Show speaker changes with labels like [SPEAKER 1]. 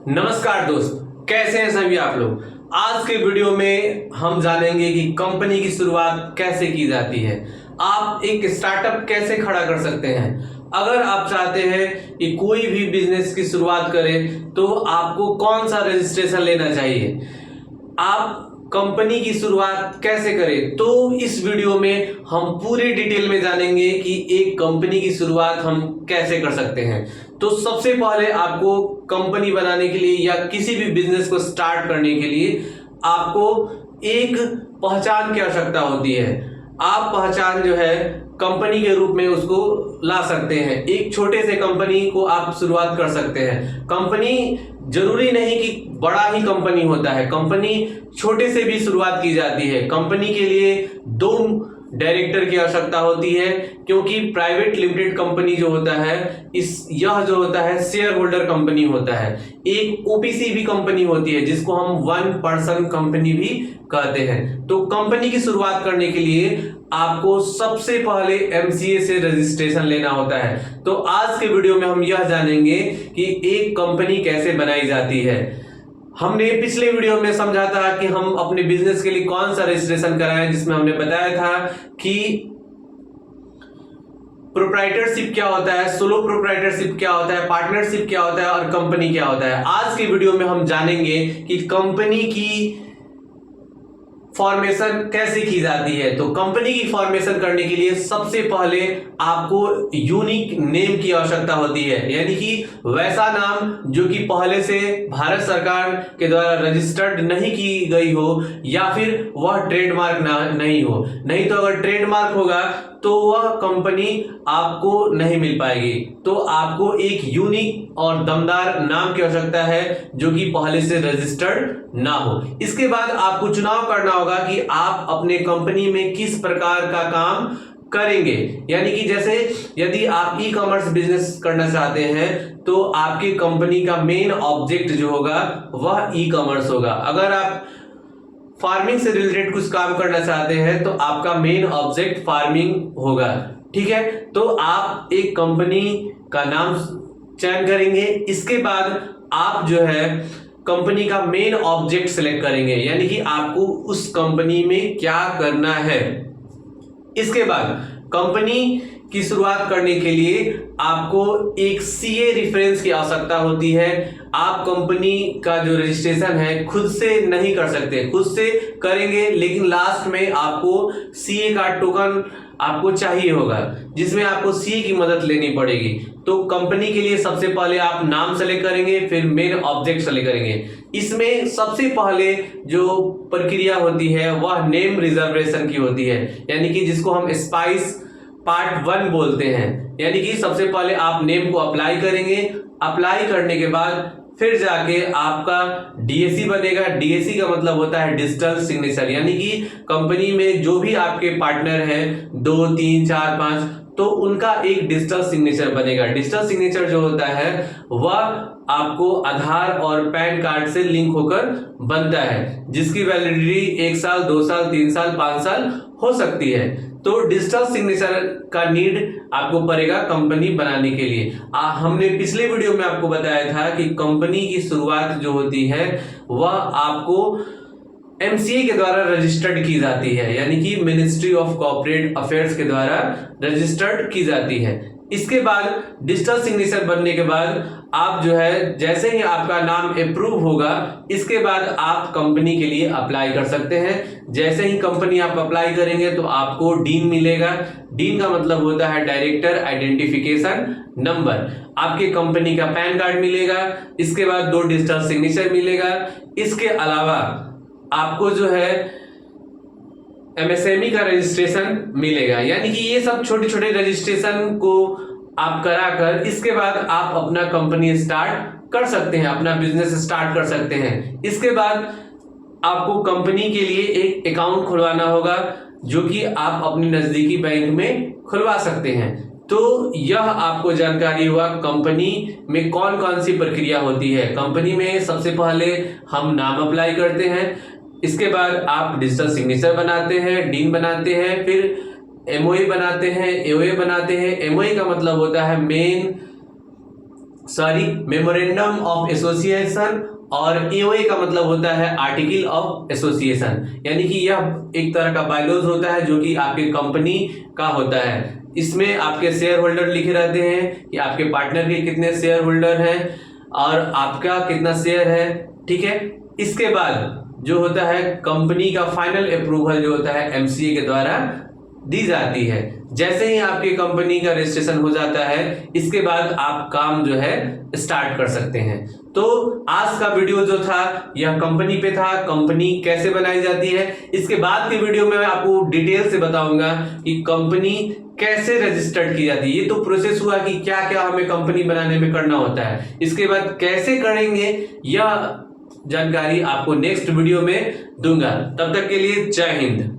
[SPEAKER 1] नमस्कार दोस्त, कैसे हैं सभी आप लोग। आज के वीडियो में हम जानेंगे कि कंपनी की शुरुआत कैसे की जाती है। आप एक स्टार्टअप कैसे खड़ा कर सकते हैं। अगर आप चाहते हैं कि कोई भी बिजनेस की शुरुआत करें तो आपको कौन सा रजिस्ट्रेशन लेना चाहिए, आप कंपनी की शुरुआत कैसे करें, तो इस वीडियो में हम पूरी डिटेल में जानेंगे कि एक कंपनी की शुरुआत हम कैसे कर सकते हैं। तो सबसे पहले आपको कंपनी बनाने के लिए या किसी भी बिजनेस को स्टार्ट करने के लिए आपको एक पहचान की आवश्यकता होती है। आप पहचान जो है कंपनी के रूप में उसको ला सकते हैं। एक छोटे से कंपनी को आप शुरुआत कर सकते हैं। कंपनी जरूरी नहीं कि बड़ा ही कंपनी होता है, कंपनी छोटे से भी शुरुआत की जाती है। कंपनी के लिए 2 डायरेक्टर की आवश्यकता होती है, क्योंकि प्राइवेट लिमिटेड कंपनी जो होता है यह जो होता है शेयर होल्डर कंपनी होता है। एक ओपीसी भी कंपनी होती है जिसको हम 1 पर्सन कंपनी भी कहते हैं। तो कंपनी की शुरुआत करने के लिए आपको सबसे पहले एमसीए से रजिस्ट्रेशन लेना होता है। तो आज के वीडियो में हम यह जानेंगे कि एक कंपनी कैसे बनाई जाती है। हमने पिछले वीडियो में समझा था कि हम अपने बिजनेस के लिए कौन सा रजिस्ट्रेशन कराएं, जिसमें हमने बताया था कि प्रोप्राइटरशिप क्या होता है, सोलो प्रोप्राइटरशिप क्या होता है, पार्टनरशिप क्या होता है और कंपनी क्या होता है। आज की वीडियो में हम जानेंगे कि कंपनी की फॉर्मेशन कैसे की जाती है। तो कंपनी की फॉर्मेशन करने के लिए सबसे पहले आपको यूनिक नेम की आवश्यकता होती है, यानी कि वैसा नाम जो कि पहले से भारत सरकार के द्वारा रजिस्टर्ड नहीं की गई हो, या फिर वह ट्रेडमार्क नहीं हो। नहीं तो अगर ट्रेडमार्क होगा तो वह कंपनी आपको नहीं मिल पाएगी। तो आपको एक यूनिक और दमदार नाम की आवश्यकता है जो कि पहले से रजिस्टर्ड ना हो। इसके बाद आपको चुनाव करना होगा कि आप अपने कंपनी में किस प्रकार का काम करेंगे। यानी कि जैसे यदि आप ई कॉमर्स बिजनेस करना चाहते हैं तो आपकी कंपनी का मेन ऑब्जेक्ट जो होगा वह ई कॉमर्स होगा। अगर आप फार्मिंग से रिलेटेड कुछ काम करना चाहते हैं तो आपका मेन ऑब्जेक्ट फार्मिंग होगा। ठीक है, तो आप एक कंपनी का नाम चयन करेंगे। इसके बाद आप जो है कंपनी का मेन ऑब्जेक्ट सिलेक्ट करेंगे, यानी कि आपको उस कंपनी में क्या करना है। इसके बाद कंपनी की शुरुआत करने के लिए आपको एक सीए रेफरेंस की आवश्यकता होती है। आप कंपनी का जो रजिस्ट्रेशन है खुद से नहीं कर सकते, खुद से करेंगे लेकिन लास्ट में आपको सीए का टोकन आपको चाहिए होगा, जिसमें आपको सीए की मदद लेनी पड़ेगी। तो कंपनी के लिए सबसे पहले आप नाम सेलेक्ट करेंगे, फिर मेन ऑब्जेक्ट सेलेक्ट करेंगे। इसमें सबसे पहले जो प्रक्रिया होती है वह नेम रिजर्वेशन की होती है, यानी कि जिसको हम स्पाइस पार्ट 1 बोलते हैं। यानी कि सबसे पहले आप नेम को अप्लाई करेंगे। अप्लाई करने के बाद फिर जाके आपका डीएसी बनेगा। डीएसी का मतलब होता है डिजिटल सिग्नेचर, यानी कि कंपनी में जो भी आपके पार्टनर हैं 2, 3, 4, 5, तो उनका एक डिजिटल सिग्नेचर बनेगा। डिजिटल सिग्नेचर जो होता है वह आपको आधार और पैन कार्ड से लिंक होकर बनता है, जिसकी वैलिडिटी 1 साल, 2 साल, 3 साल, 5 साल हो सकती है। तो डिजिटल सिग्नेचर का नीड आपको पड़ेगा कंपनी बनाने के लिए। हमने पिछले वीडियो में आपको बताया था कि कंपनी की शुरुआत जो होती है वह आपको एमसीए के द्वारा रजिस्टर्ड की जाती है, यानी कि मिनिस्ट्री ऑफ कॉर्पोरेट अफेयर्स के द्वारा रजिस्टर्ड की जाती है। इसके बाद डिजिटल सिग्नेचर बनने के बाद आप जो है जैसे ही आपका नाम अप्रूव होगा, इसके बाद आप कंपनी के लिए अप्लाई कर सकते हैं। जैसे ही कंपनी आप अप्लाई करेंगे तो आपको डीन मिलेगा। डीन का मतलब होता है डायरेक्टर आइडेंटिफिकेशन नंबर। आपके कंपनी का पैन कार्ड मिलेगा। इसके बाद 2 डिजिटल सिग्नेचर मिलेगा। इसके अलावा आपको जो है एमएसएमई का रजिस्ट्रेशन मिलेगा। यानी कि ये सब छोटे छोटे रजिस्ट्रेशन को आप कराकर इसके बाद आप अपना कंपनी स्टार्ट कर सकते हैं, अपना बिजनेस स्टार्ट कर सकते हैं। इसके बाद आपको कंपनी के लिए एक अकाउंट खुलवाना होगा, जो कि आप अपने नजदीकी बैंक में खुलवा सकते हैं। तो यह आपको जानकारी हुआ कंपनी में कौन कौन सी प्रक्रिया होती है। कंपनी में सबसे पहले हम नाम अप्लाई करते हैं। इसके बाद आप डिजिटल सिग्नेचर बनाते हैं, डीन बनाते हैं, फिर एमओए बनाते हैं, एओए बनाते हैं। एमओए का मतलब होता है मेन मेमोरेंडम ऑफ एसोसिएशन, और एओए का मतलब होता है आर्टिकल ऑफ एसोसिएशन, यानी कि यह एक तरह का बायलॉज होता है जो कि आपके कंपनी का होता है। इसमें आपके शेयर होल्डर लिखे रहते हैं कि आपके पार्टनर के कितने शेयर होल्डर हैं और आपका कितना शेयर है, ठीक है। इसके बाद जो होता है कंपनी का फाइनल अप्रूवल जो होता है एमसीए के द्वारा दी जाती है। जैसे ही आपकी कंपनी का रजिस्ट्रेशन हो जाता है, इसके बाद आप काम जो है स्टार्ट कर सकते हैं। तो आज का वीडियो जो था यह कंपनी पे था, कंपनी कैसे बनाई जाती है। इसके बाद के वीडियो में मैं आपको डिटेल से बताऊंगा कि कंपनी कैसे रजिस्टर्ड की जाती है। ये तो प्रोसेस हुआ कि क्या क्या हमें कंपनी बनाने में करना होता है, इसके बाद कैसे करेंगे यह जानकारी आपको नेक्स्ट वीडियो में दूंगा। तब तक के लिए जय हिंद।